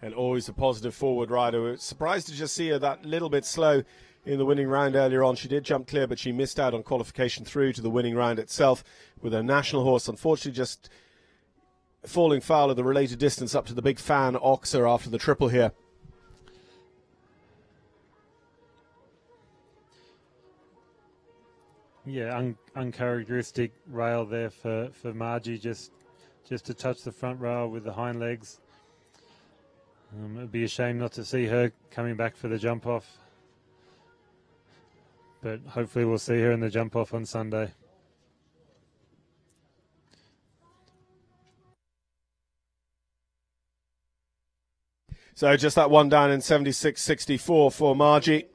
and always a positive forward rider. We're surprised to just see her that little bit slow in the winning round earlier on. She did jump clear, but she missed out on qualification through to the winning round itself with her national horse. Unfortunately, just falling foul of the related distance up to the big fan Oxer after the triple here. Yeah, uncharacteristic rail there for Margie, just to touch the front rail with the hind legs. It'd be a shame not to see her coming back for the jump off, but hopefully we'll see her in the jump off on Sunday. So just that one down in 76.64 for Margie.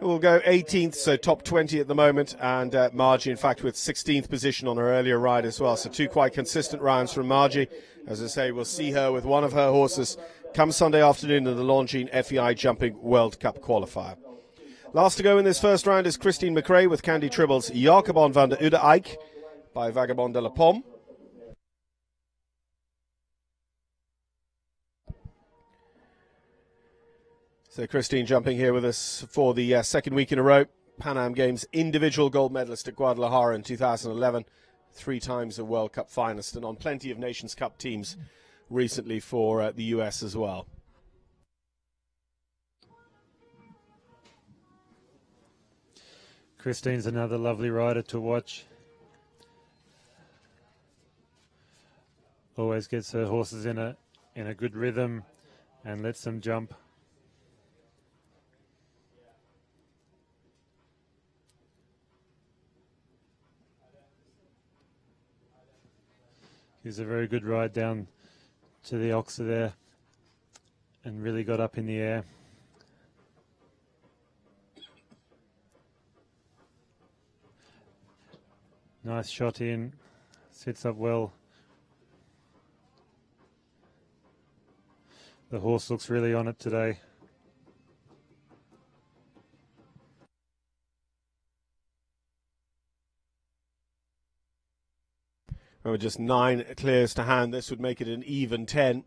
We'll go 18th, so top 20 at the moment, and Margie, in fact, with 16th position on her earlier ride as well. So two quite consistent rounds from Margie. As I say, we'll see her with one of her horses come Sunday afternoon in the Longines FEI Jumping World Cup qualifier. Last to go in this first round is Christine McRae with Candy Tribble's Jacobon van der Ude Eik by Vagabond de la Pomme. So Christine jumping here with us for the second week in a row. Pan Am Games individual gold medalist at Guadalajara in 2011. 3 times a World Cup finalist and on plenty of Nations Cup teams recently for the US as well. Christine's another lovely rider to watch. Always gets her horses in a good rhythm and lets them jump. Gives a very good ride down to the Oxer there and really got up in the air. Nice shot in, sits up well. The horse looks really on it today. Remember, just 9 clears to hand. This would make it an even 10.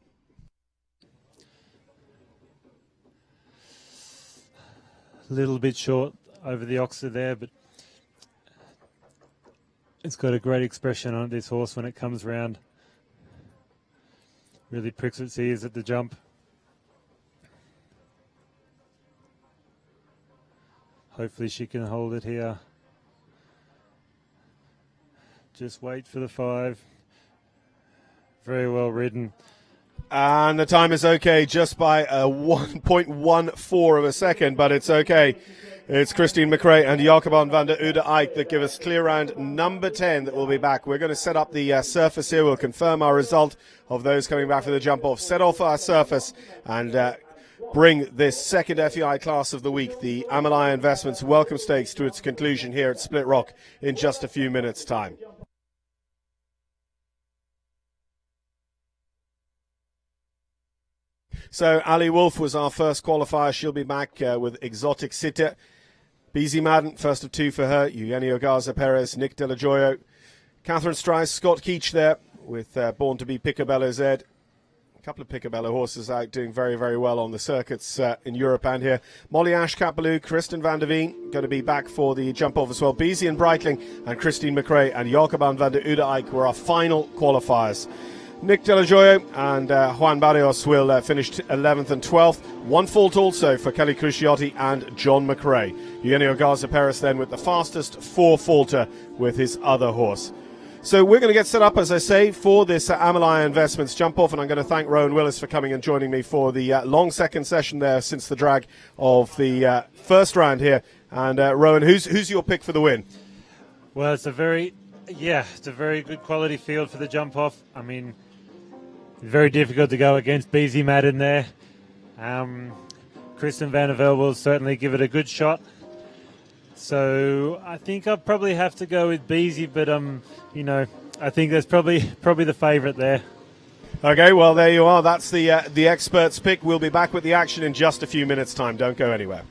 A little bit short over the Oxer there, but it's got a great expression on this horse when it comes round. Really pricks its ears at the jump. Hopefully she can hold it here. Just wait for the 5. Very well ridden. And the time is okay, just by a 1.14 of a second, but it's okay. It's Christine McRae and Jacobon van der Ude Eik that give us clear round number 10 that will be back. We're going to set up the surface here. We'll confirm our result of those coming back for the jump off. Set off our surface and bring this second FEI class of the week, the Amalaya Investments Welcome Stakes, to its conclusion here at Split Rock in just a few minutes' time. So Ali Wolf was our first qualifier. She'll be back with Exotic Sitte. Beezy Madden, first of 2 for her. Eugenio Garza Perez, Nick De La Joyo. Catherine Strice, Scott Keach there with Born to be Picobello Z. A couple of Picobello horses out doing very, very well on the circuits in Europe and here. Molly Ash Kapaloo, Kristen van der Veen going to be back for the jump off as well. Beezy and Breitling and Christine McRae and Jacobon van der Ude Eik were our final qualifiers. Nick De La Joyo and Juan Barrios will finish 11th and 12th. 1 fault also for Kelly Cruciotti and John McRae. Eugenio Garza Perez then with the fastest 4-faulter with his other horse. So we're going to get set up, as I say, for this Amalaya Investments jump off, and I'm going to thank Rowan Willis for coming and joining me for the long second session there since the drag of the first round here. And Rowan, who's your pick for the win? Well, it's a very good quality field for the jump off. I mean, very difficult to go against Beezy Madden there. Kristen Van der Velde will certainly give it a good shot. So I think I'll probably have to go with Beezy, but I think that's probably the favourite there. Okay, well there you are. That's the experts' pick. We'll be back with the action in just a few minutes' time. Don't go anywhere.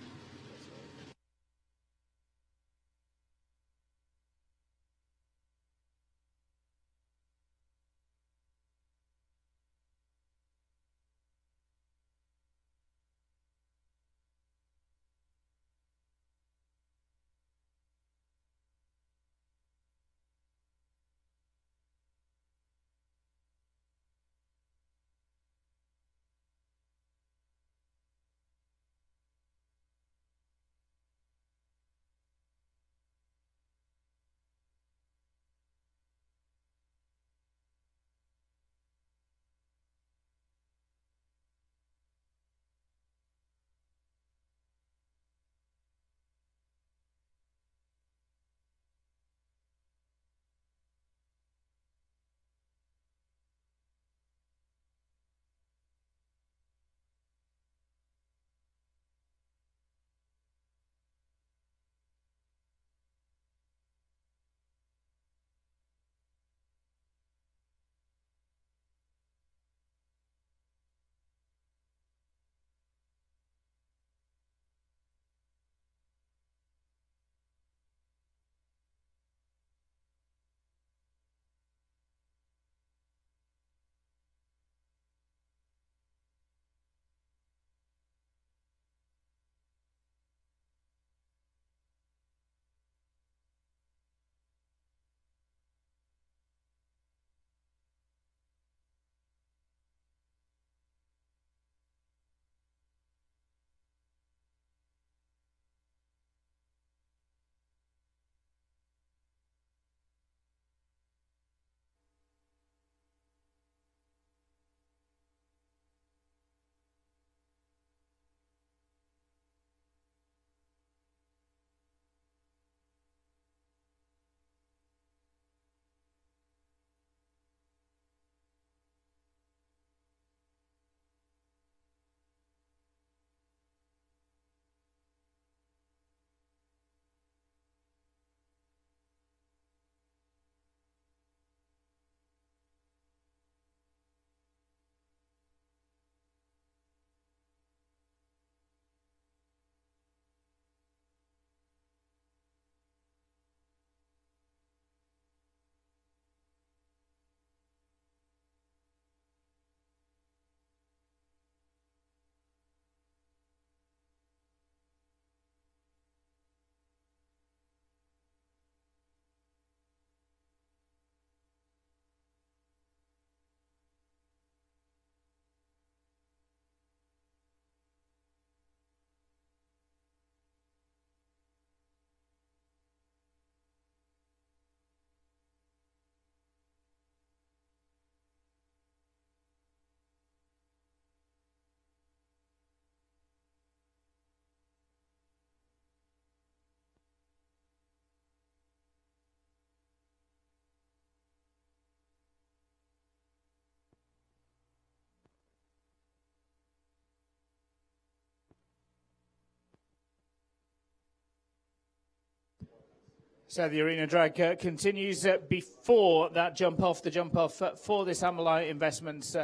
So the arena drag continues before that jump off. The jump off for this Amalaya Investments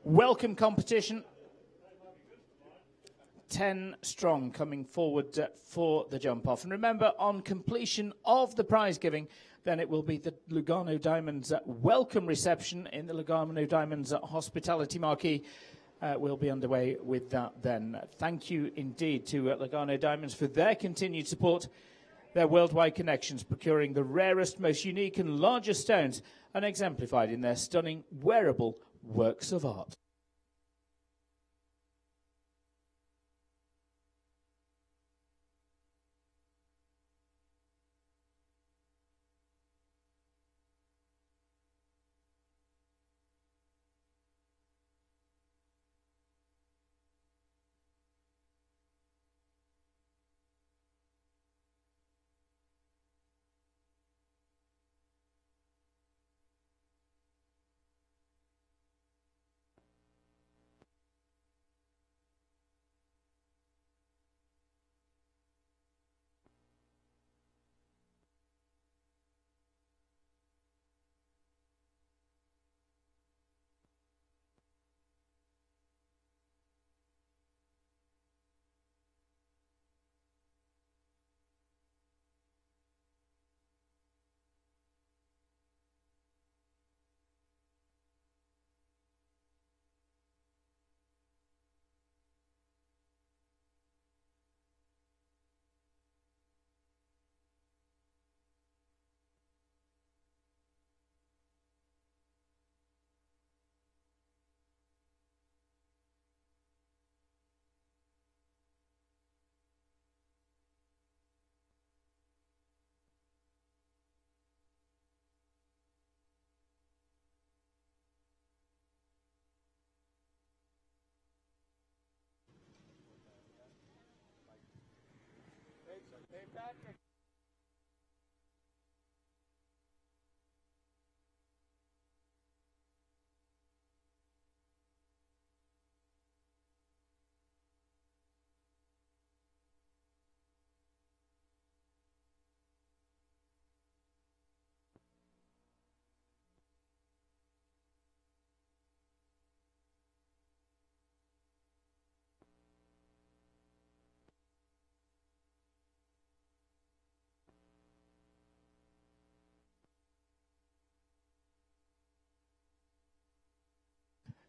welcome competition. 10 strong coming forward for the jump off. And remember, on completion of the prize giving, then it will be the Lugano Diamonds welcome reception in the Lugano Diamonds hospitality marquee. We'll be underway with that then. Thank you indeed to Lugano Diamonds for their continued support. Their worldwide connections, procuring the rarest, most unique and largest stones, and exemplified in their stunning wearable works of art.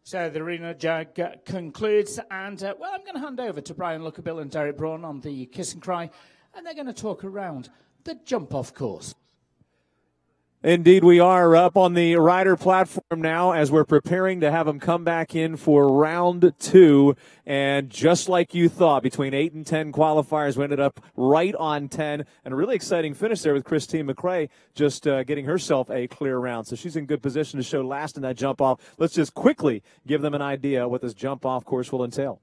So the arena jag concludes, and well, I'm going to hand over to Brian Luckerbill and Derek Braun on the kiss and cry, and they're going to talk around the jump-off course. Indeed, we are up on the rider platform now as we're preparing to have them come back in for round 2. And just like you thought, between 8 and 10 qualifiers, we ended up right on 10. And a really exciting finish there with Christine McRae just getting herself a clear round. So she's in good position to show last in that jump off. Let's just quickly give them an idea what this jump off course will entail.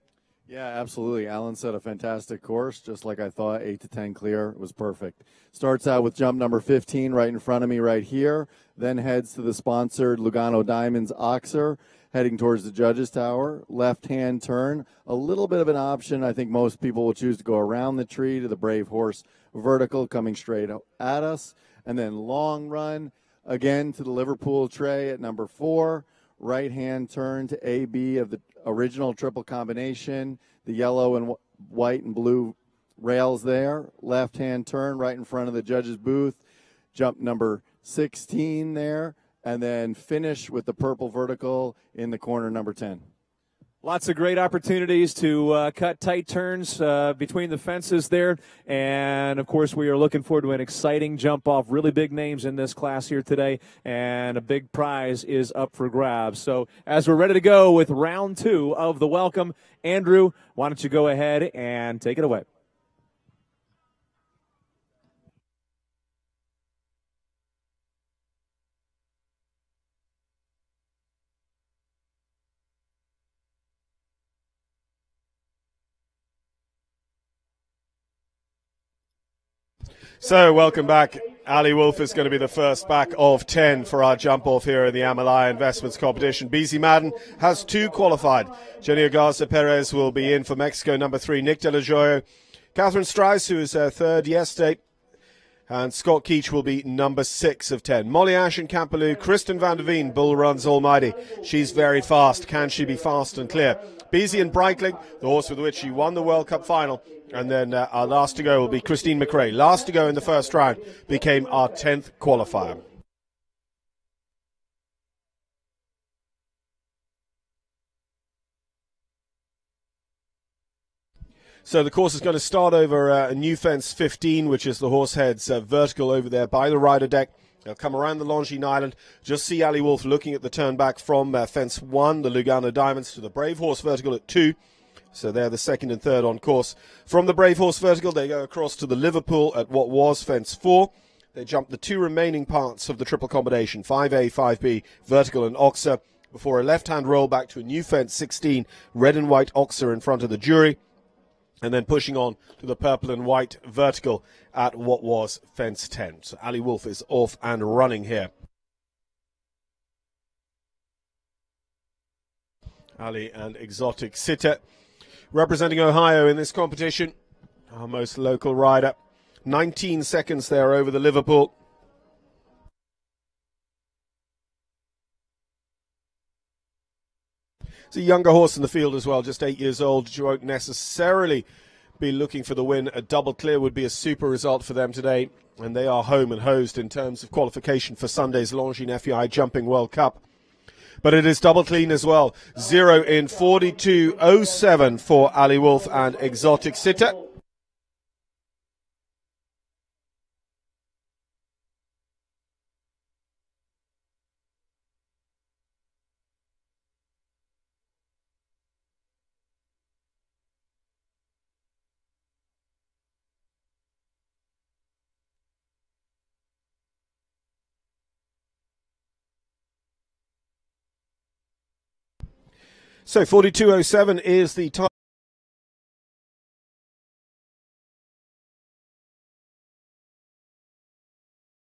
Yeah, absolutely. Alan set a fantastic course, just like I thought. 8 to 10 clear. It was perfect. Starts out with jump number 15 right in front of me right here, then heads to the sponsored Lugano Diamonds Oxer, heading towards the Judges Tower. Left-hand turn, a little bit of an option. I think most people will choose to go around the tree to the Brave Horse Vertical coming straight at us, and then long run again to the Liverpool tray at number 4. Right-hand turn to AB of the original triple combination, the yellow and white and blue rails there. Left-hand turn right in front of the judges' booth, jump number 16 there, and then finish with the purple vertical in the corner number 10. Lots of great opportunities to cut tight turns between the fences there. And, of course, we are looking forward to an exciting jump-off. Really big names in this class here today, and a big prize is up for grabs. So as we're ready to go with round 2 of the welcome, Andrew, why don't you go ahead and take it away. So, welcome back. Ali Wolf is going to be the first back of 10 for our jump-off here in the Amalaya Investments competition. BZ Madden has 2 qualified. Jenny Garza Perez will be in for Mexico, number 3. Nick De La Joya. Catherine Strice, who is third yesterday, And Scott Keach will be number 6 of 10. Molly Ash and Campbell, Kristen van der Veen, Bull Runs Almighty. She's very fast. Can she be fast and clear? Beezy and Breitling, the horse with which she won the World Cup final. And then our last to go will be Christine McRae. Last to go in the first round, became our 10th qualifier. So the course is going to start over a new fence 15, which is the Horseheads vertical over there by the rider deck. They'll come around the Longines Island. Just see Ali Wolf looking at the turn back from fence 1, the Lugano Diamonds, to the Brave Horse vertical at 2. So they're the second and third on course. From the Brave Horse vertical, they go across to the Liverpool at what was fence 4. They jump the 2 remaining parts of the triple combination, 5A, 5B, vertical and Oxer, before a left-hand roll back to a new fence 16, red and white Oxer in front of the jury. And then pushing on to the purple and white vertical at what was fence 10. So Ali Wolf is off and running here. Ali and Exotic Sitter representing Ohio in this competition. Our most local rider. 19 seconds there over the Liverpool. It's a younger horse in the field as well, just 8 years old. She won't necessarily be looking for the win. A double clear would be a super result for them today. And they are home and hosed in terms of qualification for Sunday's Longines FEI Jumping World Cup. But it is double clean as well. 0 in 42.07 for Ali Wolf and Exotic Sitter. So 42.07 is the time.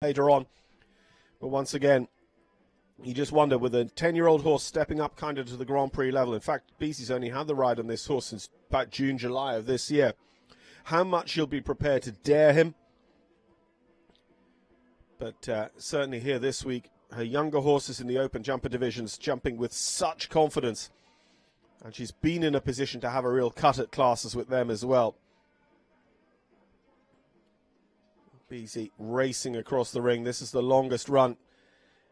Later on. But once again, you just wonder, with a 10-year-old horse stepping up kind of to the Grand Prix level. In fact, Beezy's only had the ride on this horse since about June, July of this year. How much she'll be prepared to dare him. But certainly here this week, her younger horses in the open jumper divisions jumping with such confidence. And she's been in a position to have a real cut at classes with them as well. Beezy racing across the ring. This is the longest run.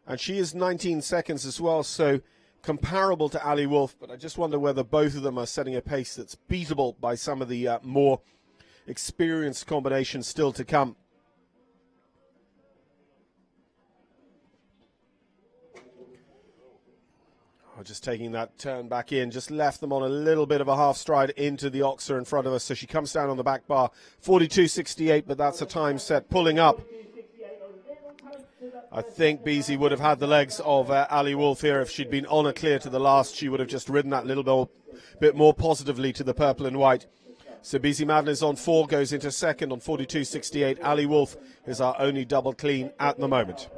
And she is 19 seconds as well, so comparable to Ali Wolf. But I just wonder whether both of them are setting a pace that's beatable by some of the more experienced combinations still to come. Just taking that turn back in, just left them on a little bit of a half stride into the Oxer in front of us. So she comes down on the back bar, 42.68, but that's a time set pulling up. I think Beezy would have had the legs of Ali Wolf here. If she'd been on a clear to the last, she would have just ridden that little bit more positively to the purple and white. So Beezy Madden is on 4, goes into second on 42.68. Ali Wolf is our only double clean at the moment.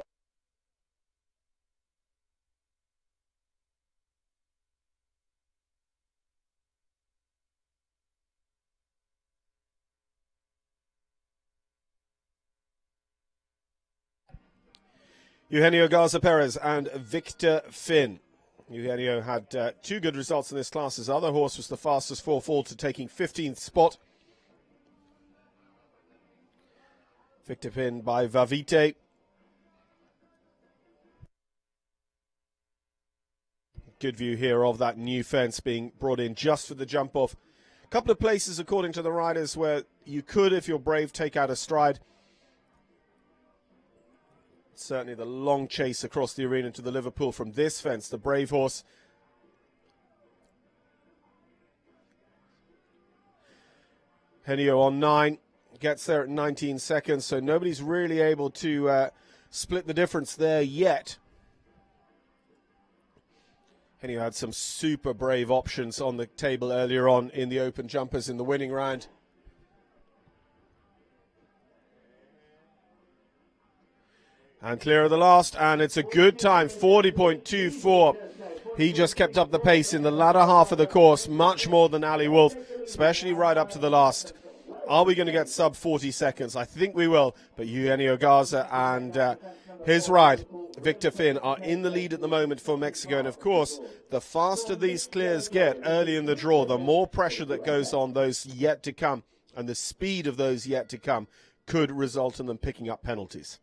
Eugenio Garza Perez and Victor Finn. Eugenio had 2 good results in this class. His other horse was the fastest 4-4 to taking 15th spot. Victor Finn by Vavite. Good view here of that new fence being brought in just for the jump off. A couple of places, according to the riders, where you could, if you're brave, take out a stride. Certainly the long chase across the arena to the Liverpool from this fence, the Brave Horse. Henio on 9, gets there at 19 seconds, so nobody's really able to split the difference there yet. Henio had some super brave options on the table earlier on in the open jumpers in the winning round. And clear of the last, and it's a good time, 40.24. He just kept up the pace in the latter half of the course, much more than Ali Wolf, especially right up to the last. Are we going to get sub 40 seconds? I think we will, but Eugenio Garza and his ride, Victor Finn, are in the lead at the moment for Mexico. And of course, the faster these clears get early in the draw, the more pressure that goes on those yet to come, and the speed of those yet to come could result in them picking up penalties.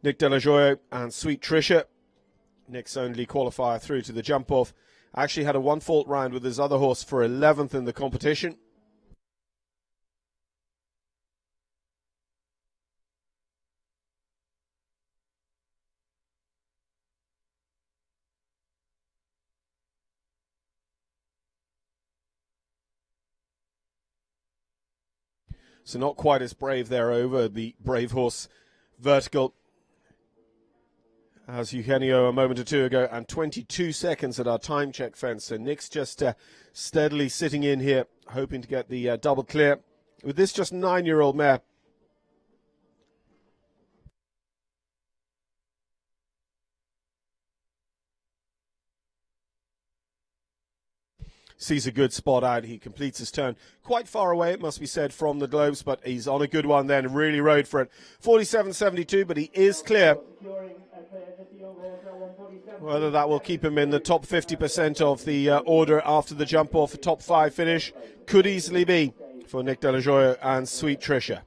Nick De La Joya and Sweet Tricia, Nick's only qualifier through to the jump-off, actually had a one-fault round with his other horse for 11th in the competition. So not quite as brave there over the Brave Horse vertical as Eugenio a moment or two ago, and 22 seconds at our time check fence. So Nick's just steadily sitting in here, hoping to get the double clear with this just 9-year-old mare. Sees a good spot out. He completes his turn quite far away, it must be said, from the globes, but he's on a good one then, really rode for it. 47.72, but he is clear. Whether that will keep him in the top 50% of the order after the jump off, a top 5 finish could easily be for Nick De La Joya and Sweet Tricia.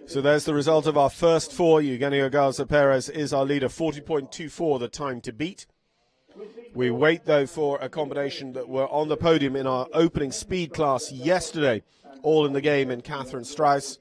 So there's the result of our first 4. Eugenio Garza Perez is our leader, 40.24 the time to beat. We wait, though, for a combination that were on the podium in our opening speed class yesterday, all in the game in Catherine Strauss.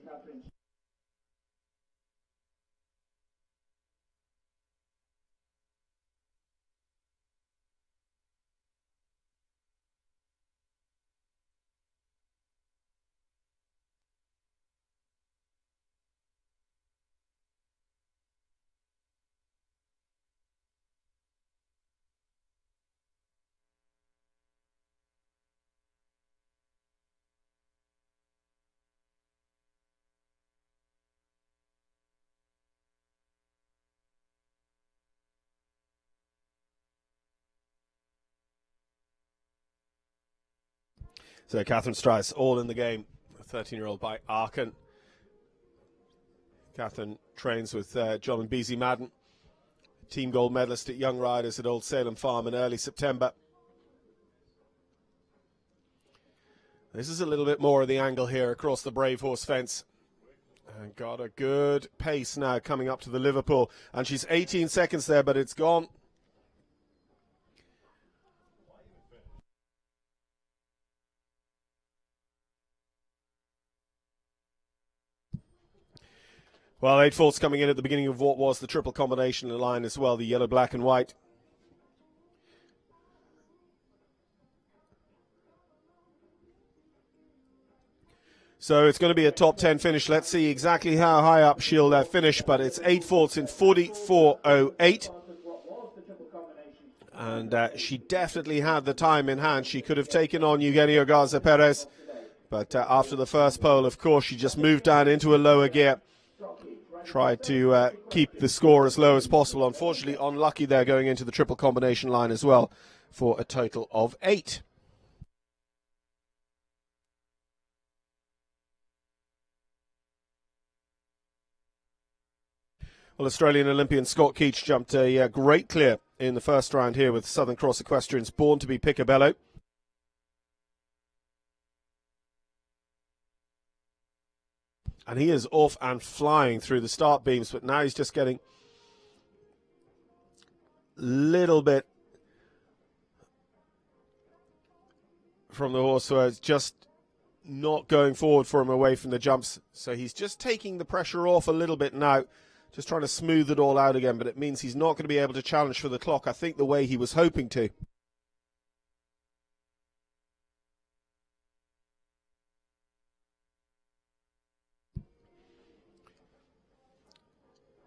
So Catherine Strauss, all in the game, a 13-year-old by Aachen. Catherine trains with John and Beezy Madden, team gold medalist at Young Riders at Old Salem Farm in early September. This is a little bit more of the angle here across the Brave Horse fence. And got a good pace now coming up to the Liverpool. And she's 18 seconds there, but it's gone. Well, 8 faults coming in at the beginning of what was the triple combination line as well, the yellow, black and white. So it's going to be a top 10 finish. Let's see exactly how high up she'll finish, but it's 8 faults in 44.08. And she definitely had the time in hand. She could have taken on Eugenio Garza Perez, but after the first pole, of course, she just moved down into a lower gear. Tried to keep the score as low as possible. Unfortunately, unlucky there going into the triple combination line as well for a total of 8. Well, Australian Olympian Scott Keach jumped a great clear in the first round here with Southern Cross Equestrians Born to be Picabello. And he is off and flying through the start beams, but now he's just getting a little bit from the horse, so it's just not going forward for him away from the jumps. So he's just taking the pressure off a little bit now, just trying to smooth it all out again, but it means he's not going to be able to challenge for the clock, I think, the way he was hoping to.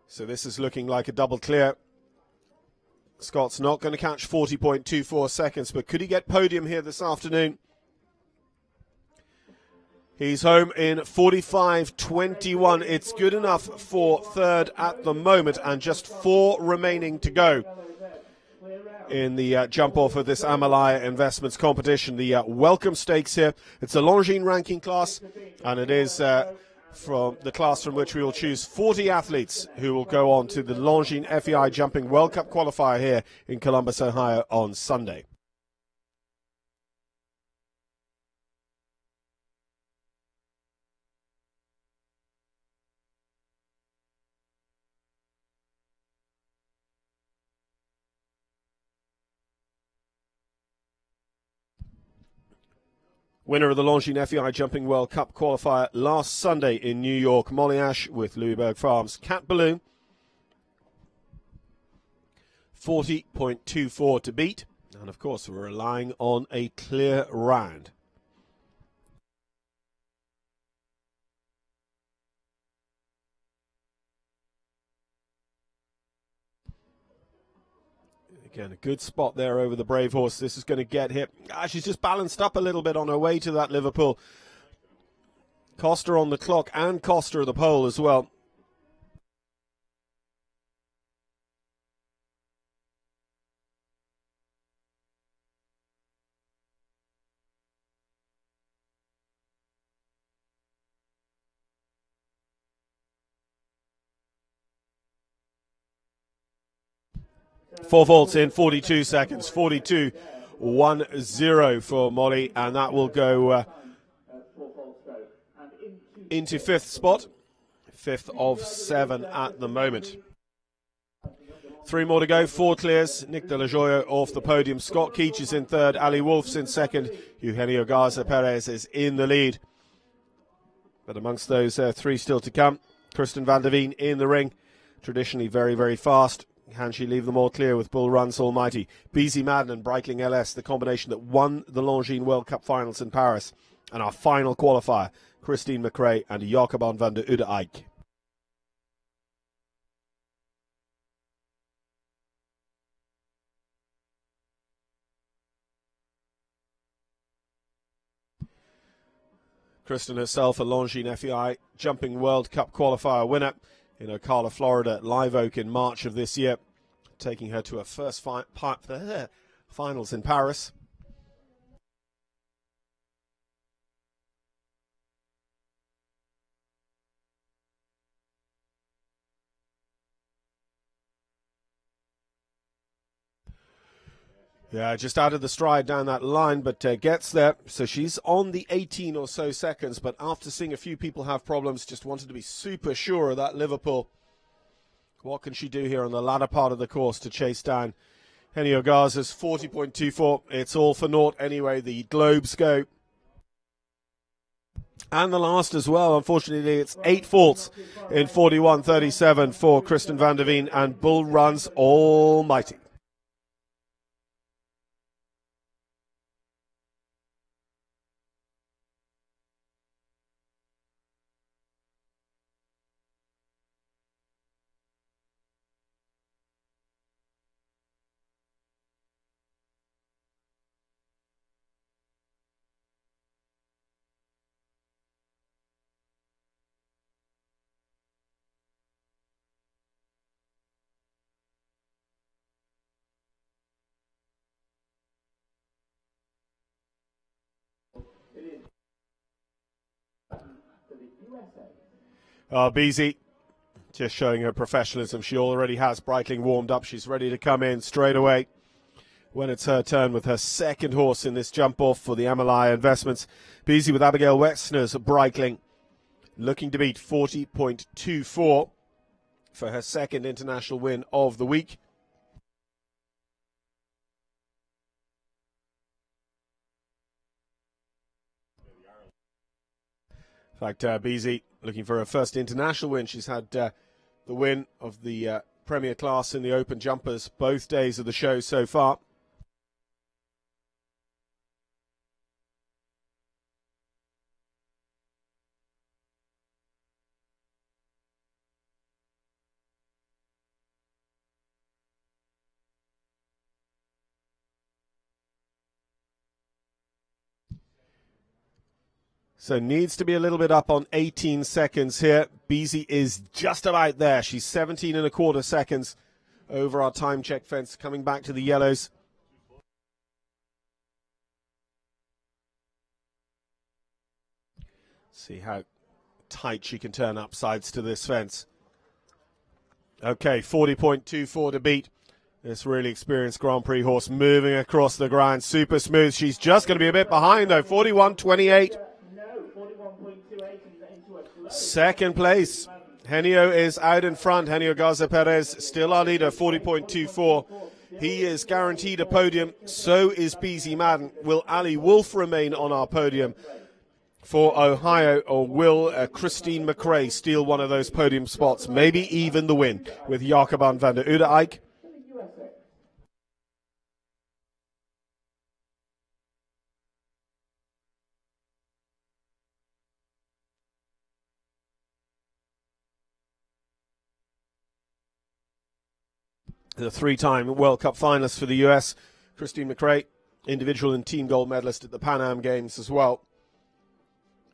So this is looking like a double clear. Scott's not going to catch 40.24 seconds, but could he get podium here this afternoon? He's home in 45.21. It's good enough for third at the moment, and just 4 remaining to go in the jump-off of this Amalaya Investments competition. The welcome stakes here. It's a Longines ranking class, and it is from the class from which we will choose 40 athletes who will go on to the Longines FEI Jumping World Cup qualifier here in Columbus, Ohio on Sunday. Winner of the Longines FEI Jumping World Cup qualifier last Sunday in New York, Molly Ash with Louisburg Farms Cat Balloon. 40.24 to beat. And of course, we're relying on a clear round. Again, a good spot there over the Brave Horse. This is going to get hit. She's just balanced up a little bit on her way to that Liverpool. Costa on the clock and Costa at the pole as well. Four vaults in 42 seconds, 42.10 for Molly, and that will go into 5th spot, 5th of 7 at the moment. 3 more to go, 4 clears. Nick De La Joya off the podium. Scott Keach is in 3rd, Ali Wolf's in 2nd, Eugenio Garza Perez is in the lead. But amongst those 3 still to come, Kristen van der Veen in the ring, traditionally very, very fast. Can she leave them all clear with Bull Runs Almighty? BZ Madden and Breitling LS, the combination that won the Longines World Cup finals in Paris. And our final qualifier, Christine McRae and Jacobon van der Ude-Eyck. Kristen herself, a Longines FEI Jumping World Cup qualifier winner in Ocala, Florida, at Live Oak in March of this year, taking her to her first finals in Paris. Yeah, just added the stride down that line, but gets there. So she's on the 18 or so seconds, but after seeing a few people have problems, just wanted to be super sure of that Liverpool. What can she do here on the latter part of the course to chase down Henio Garza's 40.24? It's all for naught anyway. The Globes go. And the last as well. Unfortunately, it's 8 faults in 41.37 for Kristen van der Veen and Bull Runs Almighty. BZ just showing her professionalism. She already has Breitling warmed up. She's ready to come in straight away when it's her turn with her second horse in this jump off for the Amalaya Investments. BZ with Abigail Wexner's Breitling looking to beat 40.24 for her second international win of the week. In fact, BZ looking for her first international win. She's had the win of the Premier class in the Open Jumpers both days of the show so far. So needs to be a little bit up on 18 seconds here. Beezy is just about there. She's 17 and a quarter seconds over our time check fence, coming back to the yellows. See how tight she can turn up sides to this fence. Okay, 40.24 to beat. This really experienced Grand Prix horse moving across the ground. Super smooth. She's just going to be a bit behind, though. 41.28. Second place. Henio is out in front. Henio Garza Perez, still our leader, 40.24. He is guaranteed a podium. So is Beezy Madden. Will Ali Wolf remain on our podium for Ohio, or will Christine McRae steal one of those podium spots? Maybe even the win with Jakoban van der Ude-Eyck. The three-time World Cup finalist for the US, Christine McRae, individual and team gold medalist at the Pan Am Games as well.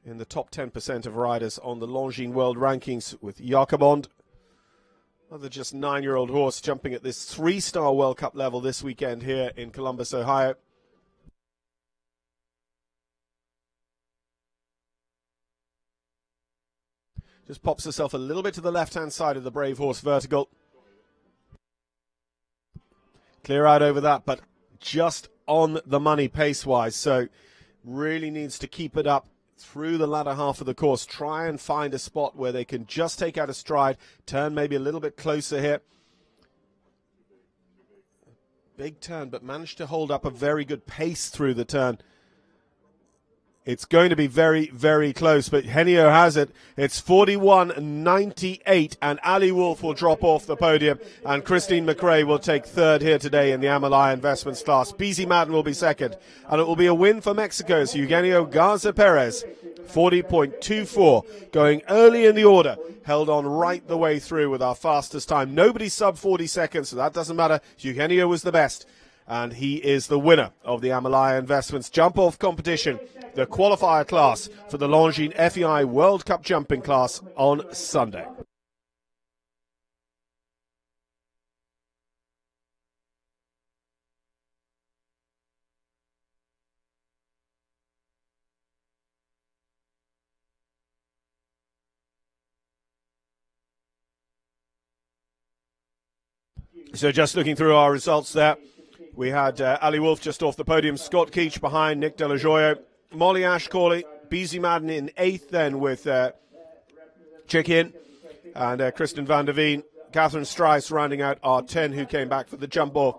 In the top 10% of riders on the Longines World Rankings with Jacobond. Another just 9-year-old horse jumping at this 3-star World Cup level this weekend here in Columbus, Ohio. Just pops herself a little bit to the left-hand side of the Brave Horse vertical. Clear out over that, but just on the money pace-wise. So really needs to keep it up through the latter half of the course. Try and find a spot where they can just take out a stride, turn maybe a little bit closer here. Big turn, but managed to hold up a very good pace through the turn. It's going to be very, very close, but Henio has it. It's 41.98, and Ali Wolf will drop off the podium, and Christine McRae will take third here today in the Amalaya Investments class. Beezy Madden will be second, and it will be a win for Mexico's Eugenio Garza Perez. 40.24, going early in the order, held on right the way through with our fastest time. Nobody sub 40 seconds, so that doesn't matter. Eugenio was the best, and he is the winner of the Amalaya Investments jump-off competition, the qualifier class for the Longines FEI World Cup jumping class on Sunday. So just looking through our results there, we had Ali Wolf just off the podium, Scott Keach behind, Nick De La Joya, Molly Ashcawley, Beezy Madden in 8th then with Chick-In, and Kristen van der Veen, Catherine Strice rounding out our 10 who came back for the jump off.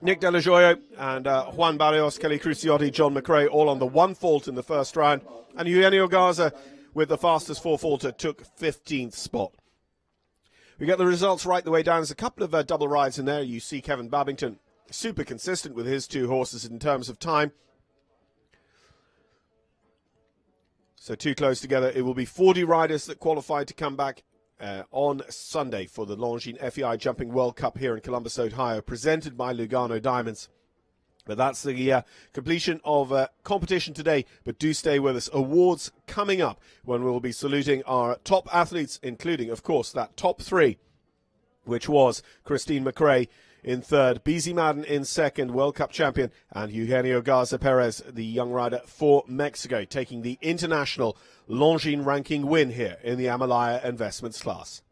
Nick De La Joya and Juan Barrios, Kelly Cruciotti, John McRae all on the one fault in the first round, and Eugenio Garza with the fastest 4-faulter took 15th spot. We get the results right the way down. There's a couple of double rides in there. You see Kevin Babington super consistent with his two horses in terms of time. So too close together. It will be 40 riders that qualified to come back on Sunday for the Longines FEI Jumping World Cup here in Columbus, Ohio, presented by Lugano Diamonds. But that's the completion of competition today. But do stay with us. Awards coming up when we'll be saluting our top athletes, including, of course, that top 3, which was Christine McRae in 3rd, Beezy Madden in 2nd, World Cup champion, and Eugenio Garza Perez, the young rider for Mexico, taking the international Longines ranking win here in the Amalaya Investments class.